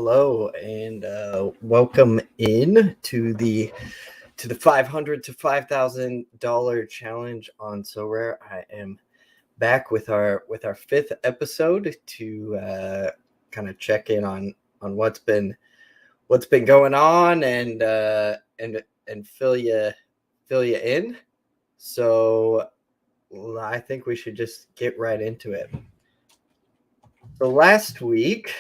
Hello and welcome in to the $500 to $5,000 challenge on Sorare. I am back with our fifth episode to kind of check in on what's been going on and fill you in. So I think we should just get right into it. So last week,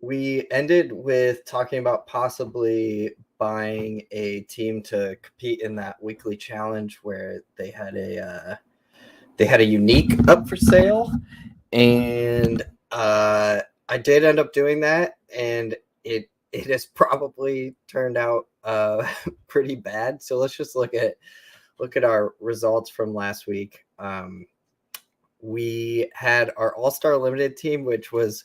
we ended with talking about possibly buying a team to compete in that weekly challenge where they had a unique up for sale, and I did end up doing that, and it has probably turned out pretty bad. So let's just look at our results from last week. We had our All-Star Limited team, which was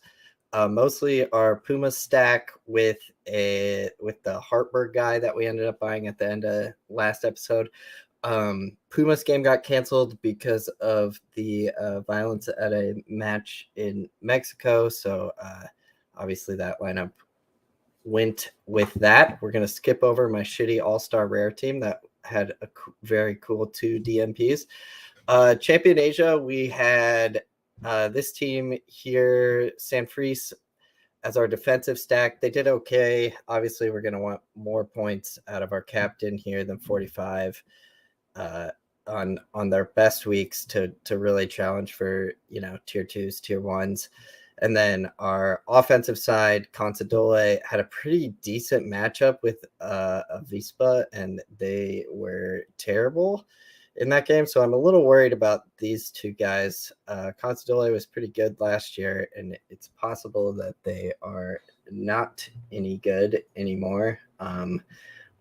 mostly our Puma stack with the Hartberg guy that we ended up buying at the end of last episode. Puma's game got canceled because of the violence at a match in Mexico. So obviously that lineup went with that. We're going to skip over my shitty All-Star Rare team that had a very cool 2 DMPs. Champion Asia, we had this team here, Sanfries, as our defensive stack. They did okay. Obviously, we're going to want more points out of our captain here than 45 on their best weeks to really challenge for, tier 2s, tier 1s. And then our offensive side, Consadole, had a pretty decent matchup with Avispa, and they were terrible in that game. So I'm a little worried about these two guys. Consadole was pretty good last year, and it's possible that they are not any good anymore.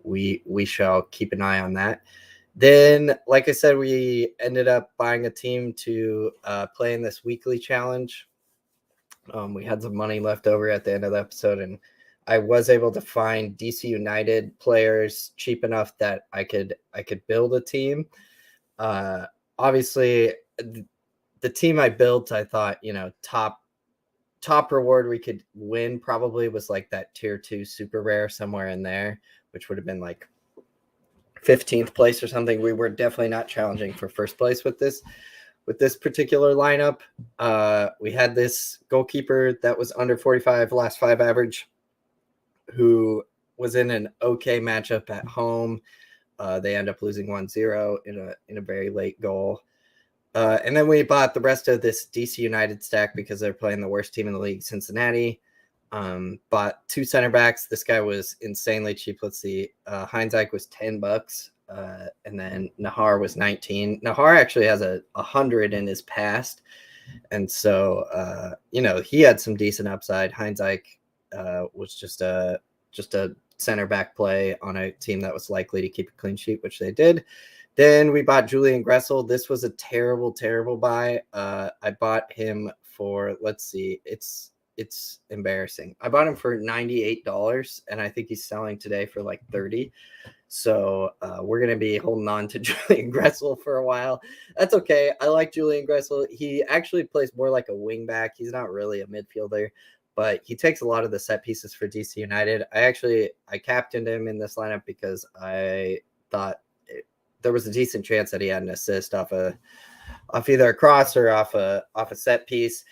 We shall keep an eye on that. Then, like I said, we ended up buying a team to play in this weekly challenge. We had some money left over at the end of the episode, and I was able to find DC United players cheap enough that I could build a team. Obviously, the team I built, I thought, top reward we could win probably was like that tier 2 super rare somewhere in there, which would have been like 15th place or something. We were definitely not challenging for first place with this particular lineup. We had this goalkeeper that was under 45 last 5 average, who was in an okay matchup at home. They end up losing 1-0 in a very late goal. And then we bought the rest of this DC United stack because they're playing the worst team in the league, Cincinnati. Bought 2 center backs. This guy was insanely cheap. Let's see. Heinzike was $10. And then Nahar was 19. Nahar actually has 100 in his past. And so, he had some decent upside. Heinzike was just a center back play on a team that was likely to keep a clean sheet, which they did. Then we bought Julian Gretel. This was a terrible buy. I bought him for, let's see, it's embarrassing. I bought him for $98, and I think he's selling today for like 30. So we're going to be holding on to Julian Gretel for a while. That's okay. I like Julian Gretel. He actually plays more like a wing back. He's not really a midfielder, but he takes a lot of the set pieces for DC United. I captained him in this lineup because I thought there was a decent chance that he had an assist off either a cross or off a set piece.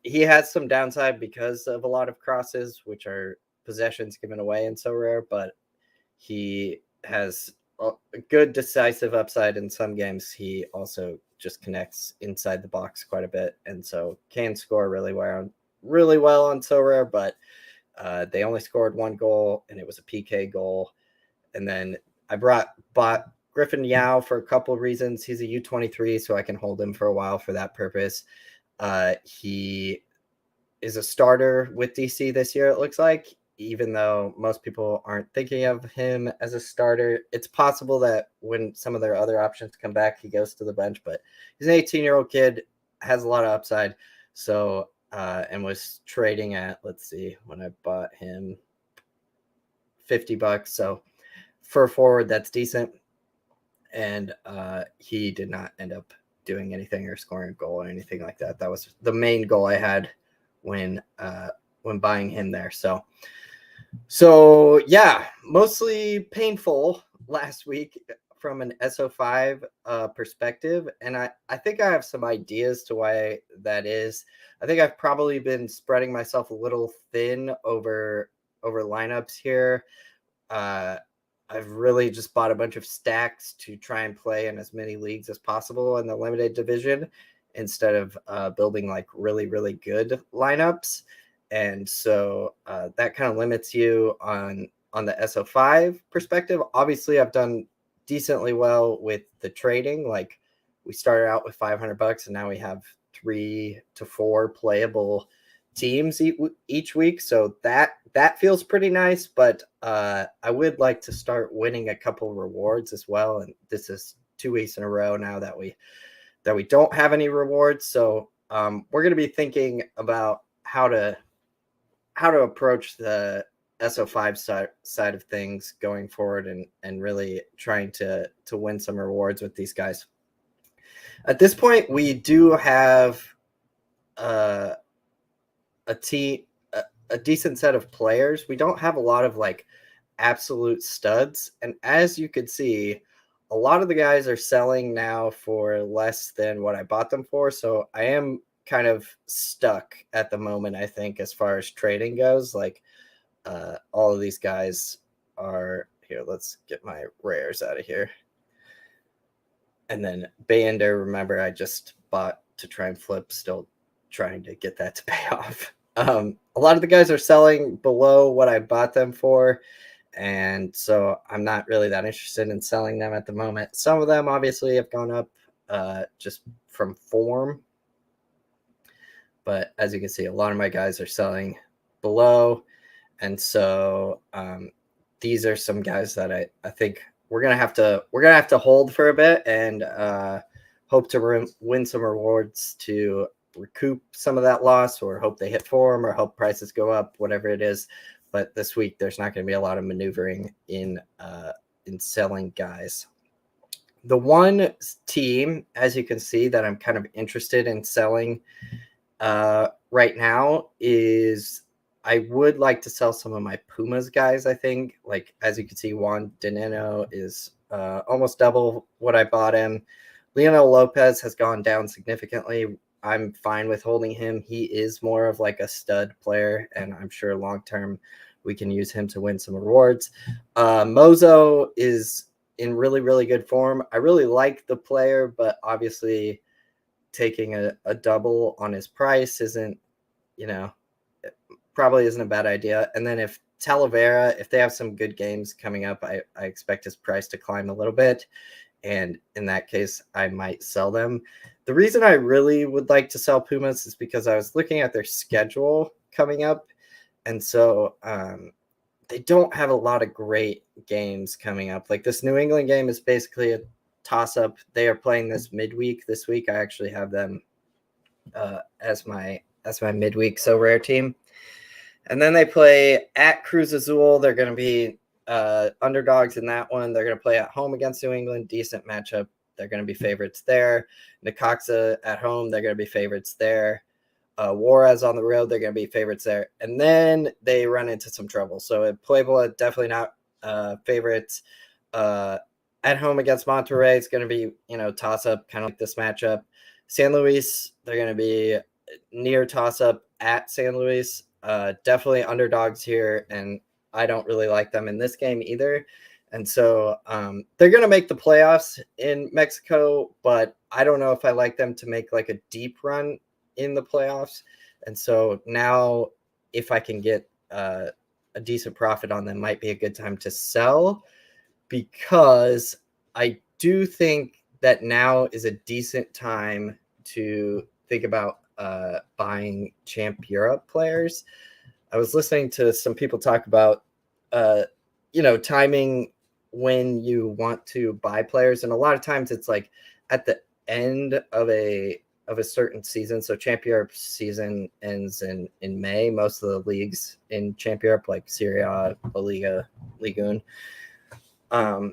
He has some downside because of a lot of crosses, which are possessions given away and so rare, but he has a good decisive upside in some games. He also just connects inside the box quite a bit, and so can score really well on so rare, but they only scored 1 goal, and it was a PK goal. And then I bought Griffin Yao for a couple of reasons. He's a U23, so I can hold him for a while for that purpose. He is a starter with DC this year, it looks like, even though most people aren't thinking of him as a starter. It's possible that when some of their other options come back, he goes to the bench, but he's an 18-year-old kid, has a lot of upside. So, and was trading at, let's see, when I bought him, $50. So for a forward, that's decent. And he did not end up doing anything or scoring a goal or anything like that. That was the main goal I had when buying him there. So yeah, mostly painful last week from an SO5 perspective, and I think I have some ideas to why that is. I think I've probably been spreading myself a little thin over lineups here. I've really just bought a bunch of stacks to try and play in as many leagues as possible in the limited division instead of building like really, really good lineups. And so that kind of limits you on the SO5 perspective. Obviously, I've done decently well with the trading. Like we started out with $500 and now we have 3 to 4 playable teams each week, so that feels pretty nice. But I would like to start winning a couple rewards as well, and this is 2 weeks in a row now that we don't have any rewards. So we're going to be thinking about how to approach the SO5 side of things going forward, and really trying to win some rewards with these guys. At this point, we do have a decent set of players. We don't have a lot of like absolute studs, and as you could see, a lot of the guys are selling now for less than what I bought them for. So I am kind of stuck at the moment, I think, as far as trading goes. Like all of these guys are here. Let's get my rares out of here. And then Bayander, remember, I just bought to try and flip, still trying to get that to pay off. A lot of the guys are selling below what I bought them for, and so I'm not really that interested in selling them at the moment. Some of them obviously have gone up just from form, but as you can see, a lot of my guys are selling below, and so these are some guys that I think we're gonna have to hold for a bit and hope to win some rewards to recoup some of that loss, or hope they hit form, or hope prices go up, whatever it is. But this week there's not going to be a lot of maneuvering in selling guys. The one team, as you can see, that I'm kind of interested in selling right now is, I would like to sell some of my Pumas guys. I think, like, as you can see, Juan Dineno is almost double what I bought him. Leona Lopez has gone down significantly. I'm fine with holding him. He is more of like a stud player, and I'm sure long term we can use him to win some rewards. Mozo is in really, really good form. I really like the player, but obviously taking a double on his price isn't, probably isn't a bad idea. And then if Talavera, if they have some good games coming up, I expect his price to climb a little bit. And in that case, I might sell them. The reason I really would like to sell Pumas is because I was looking at their schedule coming up. And so they don't have a lot of great games coming up. Like this New England game is basically a toss-up. They are playing this midweek. This week, I actually have them as my midweek so rare team. And then they play at Cruz Azul. They're going to be underdogs in that one. They're going to play at home against New England. Decent matchup. They're going to be favorites there. Necaxa at home. They're going to be favorites there. Juarez on the road. They're going to be favorites there. And then they run into some trouble. So at Puebla, definitely not favorites. At home against Monterrey, it's going to be, toss up, kind of like this matchup. San Luis, they're going to be near toss up at San Luis. Definitely underdogs here, and I don't really like them in this game either. And so they're going to make the playoffs in Mexico, but I don't know if I like them to make like a deep run in the playoffs. And so now if I can get a decent profit on them, might be a good time to sell, because I do think that now is a decent time to think about buying Champ Europe players. I was listening to some people talk about, timing when you want to buy players. And a lot of times it's like at the end of a certain season. So Champ Europe season ends in May. Most of the leagues in Champ Europe, like Serie A, La Liga, Ligue 1,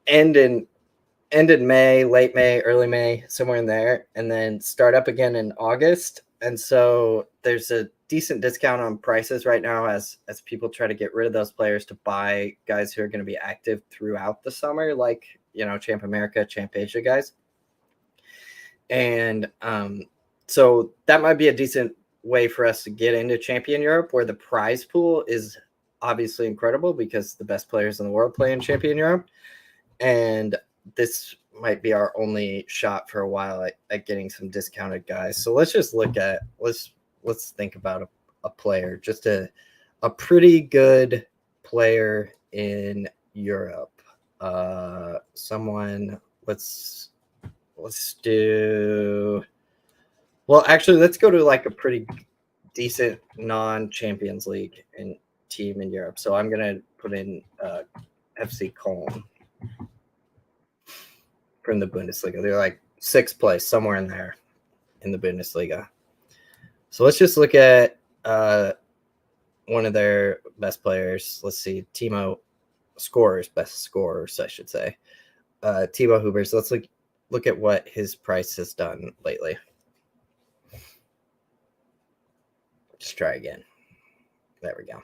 end in May, late May, early May, somewhere in there, and then start up again in August. And so there's a decent discount on prices right now as people try to get rid of those players to buy guys who are going to be active throughout the summer, like, you know, Champ America, Champ Asia guys. And so that might be a decent way for us to get into Champion Europe, where the prize pool is obviously incredible because the best players in the world play in Champion Europe. And this might be our only shot for a while at getting some discounted guys. So let's just look at, let's think about a player, just a pretty good player in Europe. Someone, let's do, well, actually, let's go to like a pretty decent non-Champions League team in Europe. So I'm going to put in FC Köln from the Bundesliga. They're like sixth place, somewhere in there in the Bundesliga. So let's just look at one of their best players. Let's see, best scorers, I should say. Timo Hubers. Let's look at what his price has done lately. Just try again. There we go.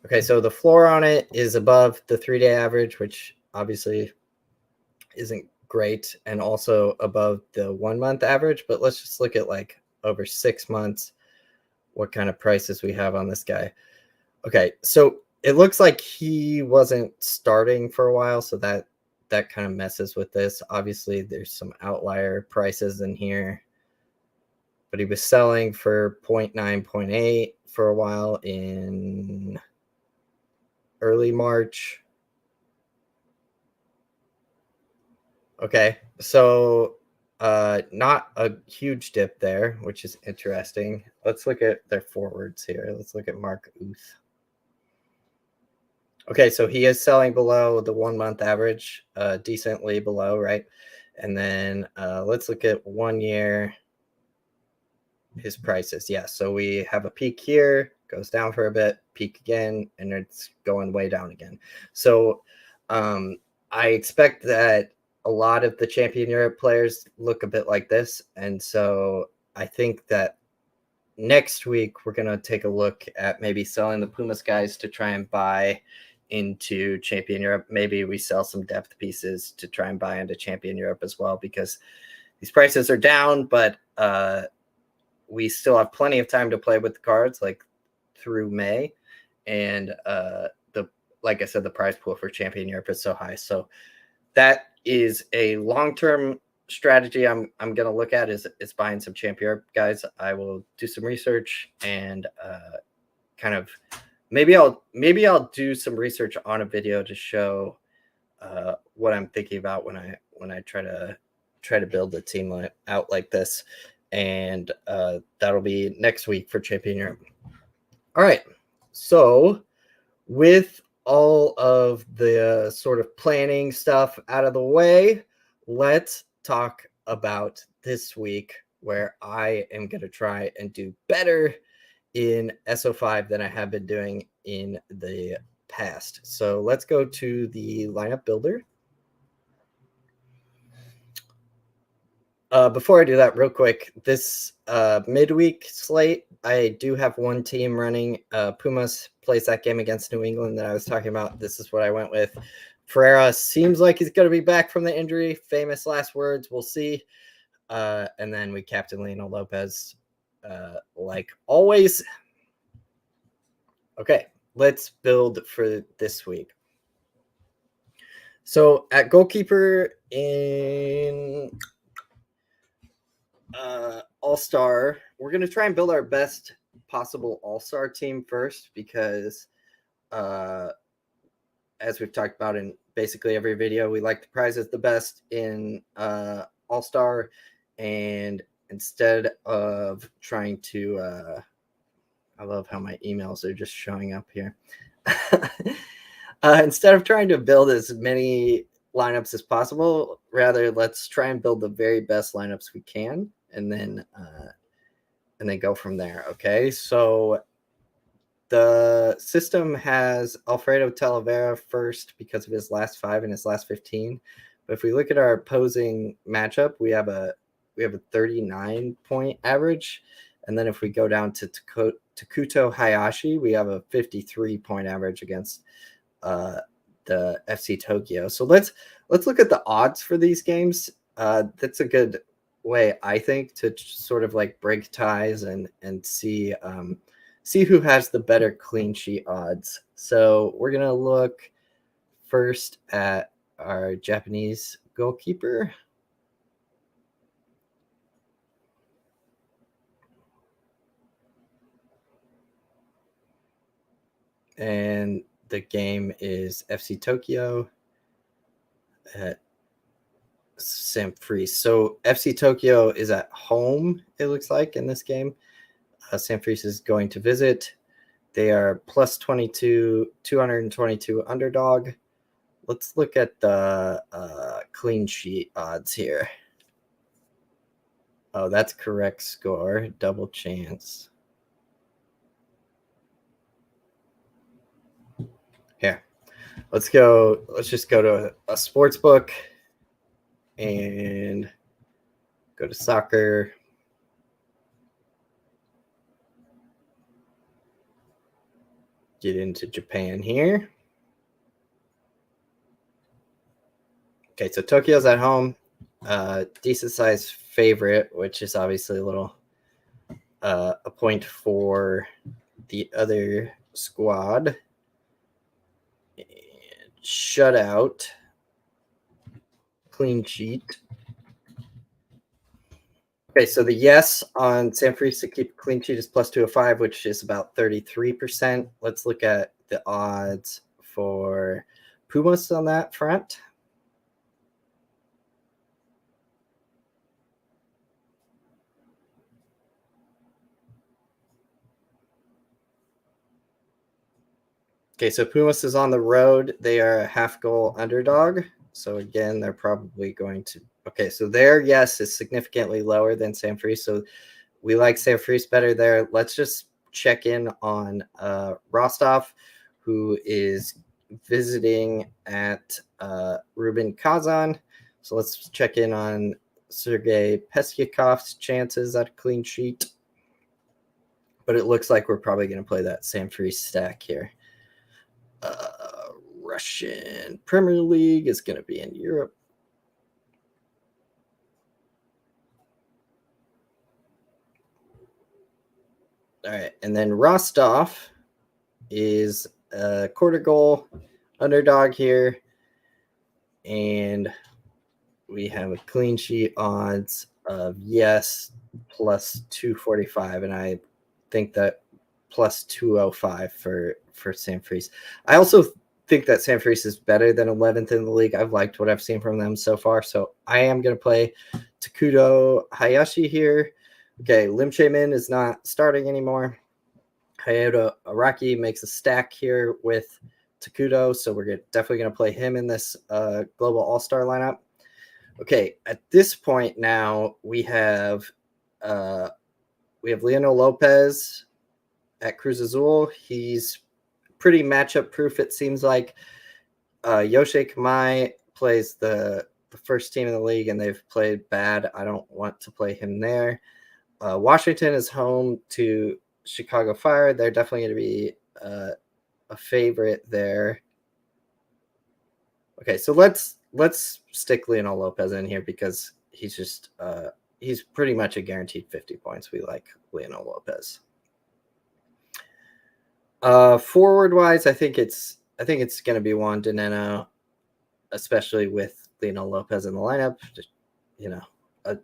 Okay, so the floor on it is above the 3-day average, which obviously isn't great, and also above the 1 month average. But let's just look at like over 6 months, what kind of prices we have on this guy. Okay, so it looks like he wasn't starting for a while, so that kind of messes with this. Obviously, there's some outlier prices in here, but he was selling for 0.9, 0.8 for a while in early March. Okay, so not a huge dip there, which is interesting. Let's look at their forwards here. Let's look at Mark Uth. Okay, so he is selling below the 1 month average, decently below, right? And then let's look at 1 year, his prices. Yeah, so we have a peak here, goes down for a bit, peak again, and it's going way down again. So I expect that a lot of the Champion Europe players look a bit like this. And so I think that next week we're going to take a look at maybe selling the Pumas guys to try and buy into Champion Europe. Maybe we sell some depth pieces to try and buy into Champion Europe as well, because these prices are down, but we still have plenty of time to play with the cards, like through May. And like I said, the prize pool for Champion Europe is so high. So that is a long-term strategy I'm going to look at is buying some Champion Europe guys. I will do some research and kind of maybe I'll do some research on a video to show what I'm thinking about when I try to build a team out like this. And that'll be next week for Champion Europe. All right. So with all of the sort of planning stuff out of the way, let's talk about this week, where I am going to try and do better in SO5 than I have been doing in the past. So let's go to the lineup builder. Before I do that, real quick, this midweek slate, I do have one team running. Pumas plays that game against New England that I was talking about. This is what I went with. Ferreira seems like he's going to be back from the injury. Famous last words. We'll see. And then we captain Leona Lopez, like always. Okay, let's build for this week. So at goalkeeper in All-Star, we're going to try and build our best possible All-Star team first, because as we've talked about in basically every video, we like the prizes the best in All-Star. And instead of trying to I love how my emails are just showing up here. Instead of trying to build as many lineups as possible, rather let's try and build the very best lineups we can, and then go from there. Okay, so the system has Alfredo Talavera first because of his last 5 and his last 15. But if we look at our opposing matchup, we have a 39 point average, And then if we go down to Takuto Hayashi, we have a 53-point average against the FC Tokyo. So let's look at the odds for these games. That's a good way, I think, to sort of like break ties and see who has the better clean sheet odds. So we're gonna look first at our Japanese goalkeeper. And the game is FC Tokyo at Sam Fries. So FC Tokyo is at home, it looks like, in this game. Sam Fries is going to visit. They are plus 222 underdog. Let's look at the clean sheet odds here. Oh, that's correct score. Double chance. Here, let's just go to a sports book and go to soccer. Get into Japan here. Okay, so Tokyo's at home. Decent sized favorite, which is obviously a little a point for the other squad. And shutout. Clean sheet. Okay, so the yes on Sam Fries to keep clean sheet is plus 205, which is about 33%. Let's look at the odds for Pumas on that front. Okay, so Pumas is on the road. They are a half goal underdog. So again, they're probably going to. Okay, so their yes is significantly lower than Sam Fries. So we like Sam Fries better there. Let's just check in on Rostov, who is visiting at Rubin Kazan. So let's check in on Sergei Pesyakov's chances at a clean sheet. But it looks like we're probably going to play that Sam Fries stack here. Russian Premier League is going to be in Europe. All right, and then Rostov is a quarter goal underdog here, and we have a clean sheet odds of yes plus 245, and I think that plus 205 for Sam Fries. I also think that Sam Fries is better than 11th in the league. I've liked what I've seen from them so far, so I am going to play Takuto Hayashi here. Okay, Lim Chae-min is not starting anymore. Hayato Araki makes a stack here with Takuto, so we're definitely going to play him in this Global All-Star lineup. Okay, at this point now, we have Leona Lopez at Cruz Azul. He's pretty matchup proof, it seems like. Yoshie Kamai plays the first team in the league, and they've played bad. I don't want to play him there. Washington is home to Chicago Fire. They're definitely going to be a favorite there. Okay, so let's stick Leonel Lopez in here because he's just he's pretty much a guaranteed 50 points. We like Leonel Lopez. Forward wise, I think it's going to be Juan Dineno, especially with Leonel Lopez in the lineup. Just, a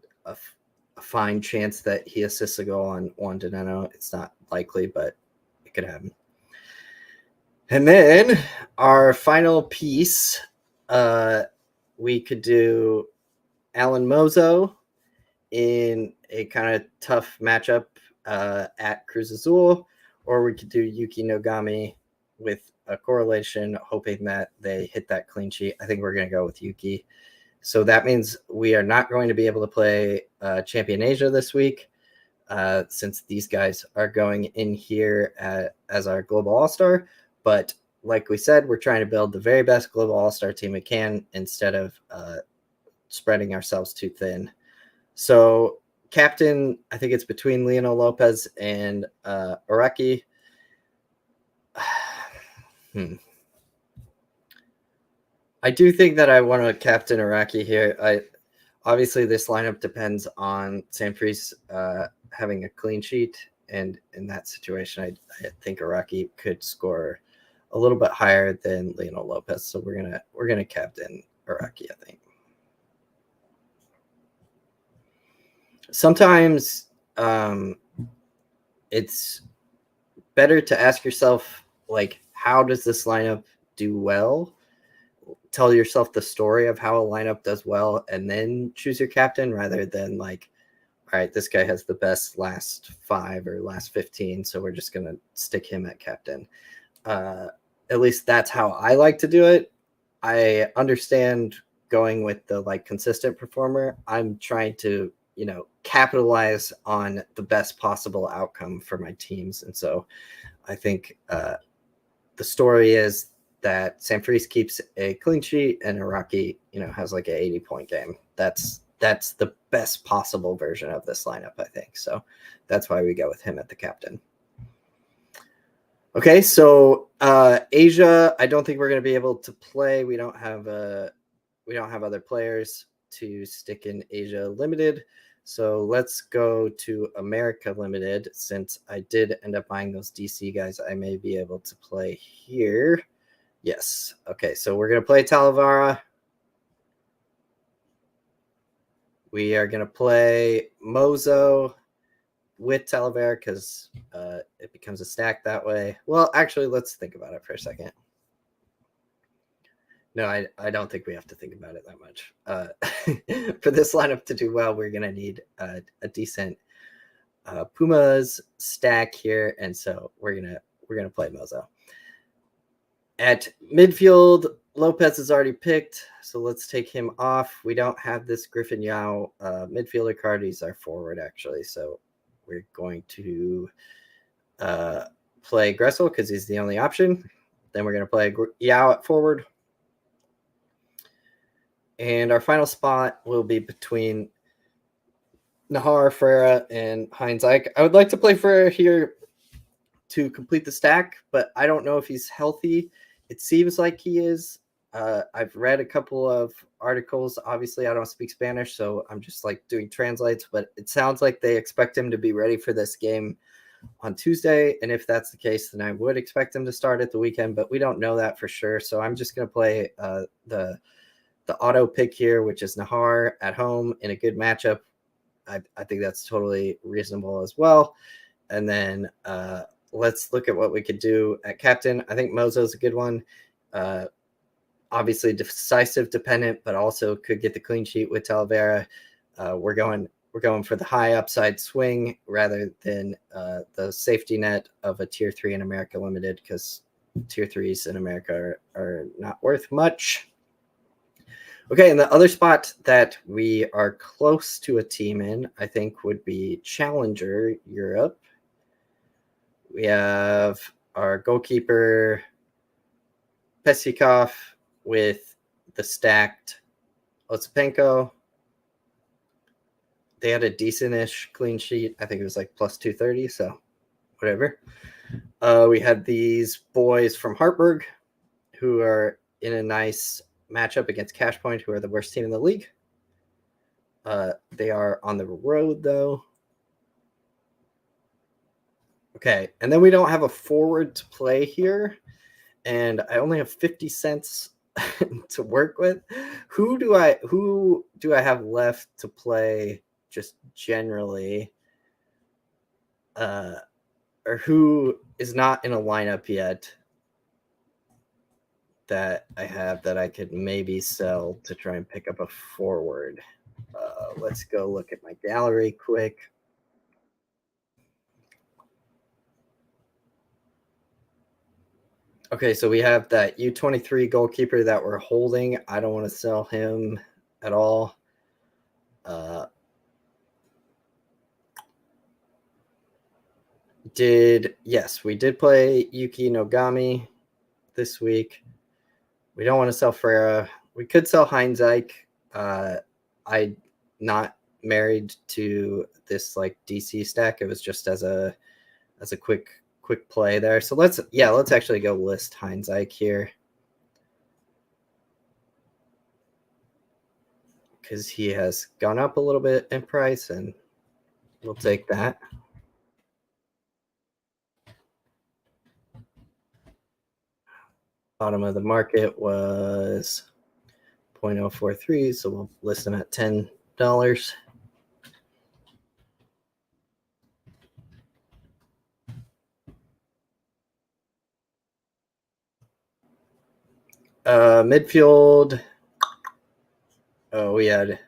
fine chance that he assists a goal on Juan Dineno. It's not likely, but it could happen. And then our final piece, we could do Alan Mozo in a kind of tough matchup at Cruz Azul, or we could do Yuki Nogami with a correlation, hoping that they hit that clean sheet. I think we're going to go with Yuki. So that means we are not going to be able to play Champion Asia this week since these guys are going in here as our Global All-Star. But like we said, we're trying to build the very best Global All-Star team we can instead of spreading ourselves too thin. So captain, I think it's between Leona Lopez and Araki. I do think that I want to captain Araki here. Obviously, this lineup depends on Sanfrecce having a clean sheet, and in that situation, I think Araki could score a little bit higher than Leona Lopez. So we're gonna captain Araki, I think. Sometimes it's better to ask yourself, like, how does this lineup do well? Tell yourself the story of how a lineup does well and then choose your captain, rather than like, all right, this guy has the best last 5 or last 15, so we're just going to stick him at captain. At least that's how I like to do it. I understand going with the like consistent performer. I'm trying to, capitalize on the best possible outcome for my teams. And so I think the story is that Sanfrecce keeps a clean sheet and Araki, has like an 80-point game. That's the best possible version of this lineup, I think. So that's why we go with him at the captain. Okay, so Asia, I don't think we're going to be able to play. We don't have other players to stick in Asia Limited. So let's go to America Limited. Since I did end up buying those DC guys, I may be able to play here. Yes. Okay, so we're going to play Talavera. We are going to play Mozo with Talavera because it becomes a stack that way. Well, actually, let's think about it for a second. No, I don't think we have to think about it that much. For this lineup to do well, we're going to need a decent Pumas stack here, and so we're gonna play Mozo. At midfield, Lopez is already picked, so let's take him off. We don't have this Griffin Yao midfielder card. He's our forward, actually, so we're going to play Gressel because he's the only option. Then we're going to play Yao at forward. And our final spot will be between Nahar, Ferreira, and Heinz Ike. I would like to play Ferreira here to complete the stack, but I don't know if he's healthy. It seems like he is. I've read a couple of articles. Obviously, I don't speak Spanish, so I'm just like doing translates, but it sounds like they expect him to be ready for this game on Tuesday. And if that's the case, then I would expect him to start at the weekend, but we don't know that for sure. So I'm just going to play the auto pick here, which is Nahar at home in a good matchup. I think that's totally reasonable as well. And then let's look at what we could do at captain. I think Mozo's a good one. Obviously decisive dependent, but also could get the clean sheet with Talavera. We're going for the high upside swing rather than the safety net of a tier 3 in America Limited, because tier 3s in America are not worth much. Okay, and the other spot that we are close to a team in, I think, would be Challenger Europe. We have our goalkeeper, Pesikov, with the stacked Otsipenko. They had a decent-ish clean sheet. I think it was like plus 230, so whatever. We had these boys from Hartberg who are in a nice matchup against Cashpoint, who are the worst team in the league. They are on the road, though. Okay, and then we don't have a forward to play here, and I only have 50 cents to work with. Who do I have left to play just generally? Or who is not in a lineup yet that I have that I could maybe sell to try and pick up a forward? Let's go look at my gallery quick. Okay, so we have that U23 goalkeeper that we're holding. I don't want to sell him at all. We did play Yuki Nogami this week. We don't want to sell Ferreira. We could sell Heinz Ike. I'm not married to this like DC stack. It was just as a quick play there. So let's actually go list Heinzike here, because he has gone up a little bit in price, and we'll take that. Bottom of the market was 0.043, so we'll list him at $10. Midfield. Oh, we're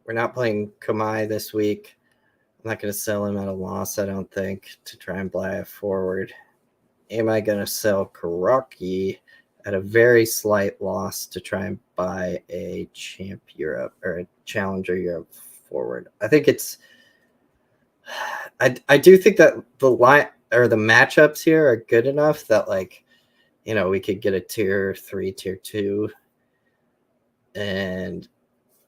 not playing Kamai this week. I'm not going to sell him at a loss, I don't think, to try and buy a forward. Am I going to sell Karaki at a very slight loss to try and buy a Champ Europe or a Challenger Europe forward? I think it's. I do think that the line or the matchups here are good enough that, like, you know, we could get a tier 3, tier 2, and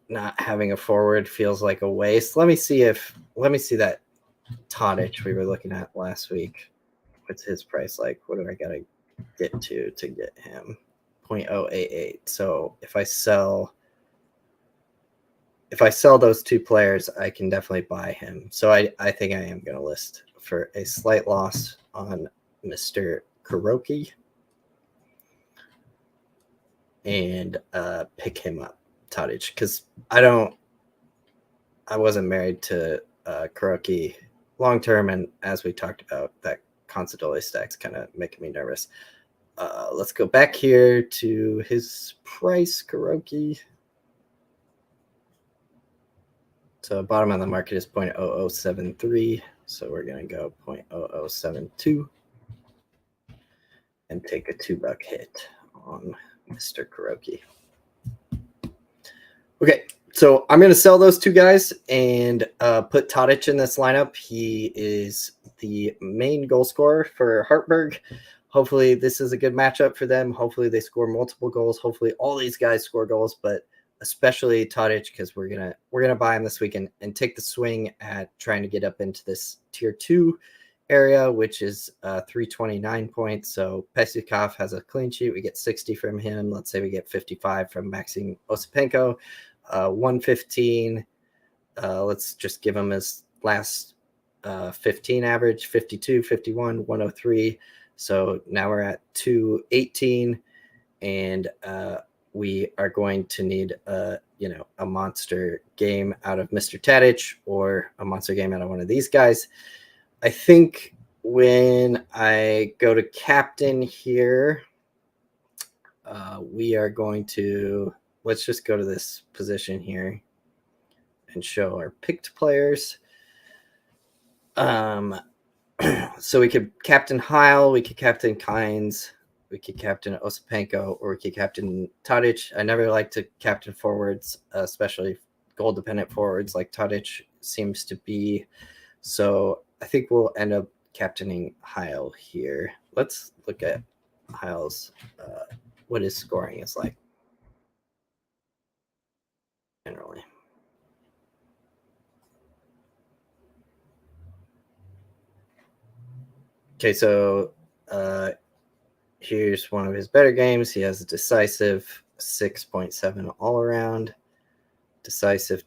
not having a forward feels like a waste. Let me see that Tadic we were looking at last week. What's his price like? What do I gotta get to get him? 0.088. So if I sell those two players, I can definitely buy him. So I think I am gonna list for a slight loss on Mr. Kuroki and pick him up, Tadic, because I wasn't married to Kuroki long term, and as we talked about, that Consadole stack's kind of making me nervous. Let's go back here to his price, Kuroki. So bottom of the market is 0.0073. So we're going to go 0.0072 and take a $2 hit on Mr. Kuroki. Okay, so I'm going to sell those two guys and put Tadic in this lineup. He is the main goal scorer for Hartberg. Hopefully this is a good matchup for them. Hopefully they score multiple goals. Hopefully all these guys score goals, but especially Tadic, because we're gonna buy him this week and take the swing at trying to get up into this tier 2 area, which is 329 points. So Pesikov has a clean sheet. We get 60 from him. Let's say we get 55 from Maxim Osipenko. 115. Let's just give him his last 15 average, 52, 51, 103. So now we're at 218, and we are going to need a monster game out of Mr. Tadic or a monster game out of one of these guys. I think when I go to captain here, we are going to, let's just go to this position here and show our picked players. So we could captain Heil, we could captain Kynes, we could captain Osipenko, or we could captain Tadic. I never like to captain forwards, especially goal-dependent forwards like Tadic seems to be. So I think we'll end up captaining Heil here. Let's look at Heil's, what his scoring is like generally. Okay, so here's one of his better games. He has a decisive 6.7 all around. Decisive.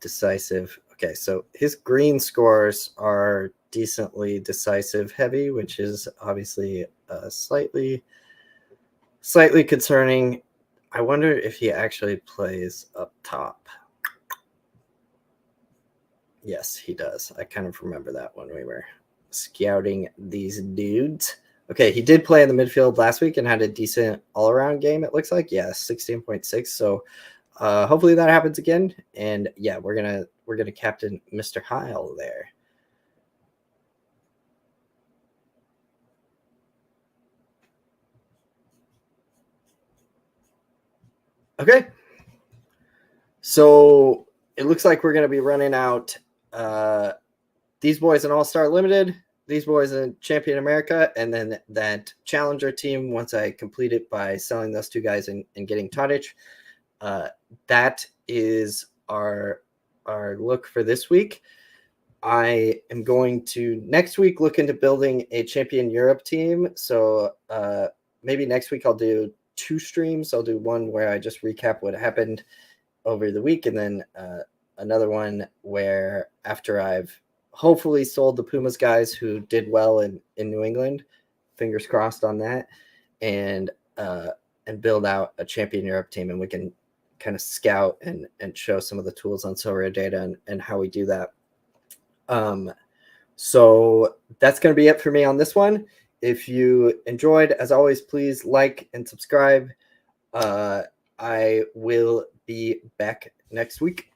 Okay, so his green scores are decently decisive heavy, which is obviously slightly concerning. I wonder if he actually plays up top. Yes, he does. I kind of remember that when we were scouting these dudes. Okay, he did play in the midfield last week and had a decent all-around game, it looks like. Yeah, 16.6. So hopefully that happens again. And yeah, we're gonna captain Mr. Heil there. Okay. So it looks like we're gonna be running out these boys in All-Star Limited, these boys in Champion America, and then that Challenger team once I complete it by selling those two guys and getting Tadic. That is our our look for this week. I am going to next week look into building a Champion Europe team. So maybe next week I'll do 2 streams. I'll do one where I just recap what happened over the week, and then another one where after I've hopefully sold the Pumas guys who did well in New England, fingers crossed on that, and build out a Champion Europe team, and we can kind of scout and show some of the tools on Sorare data and how we do that. So that's going to be it for me on this one. If you enjoyed, as always, please like and subscribe. I will be back next week.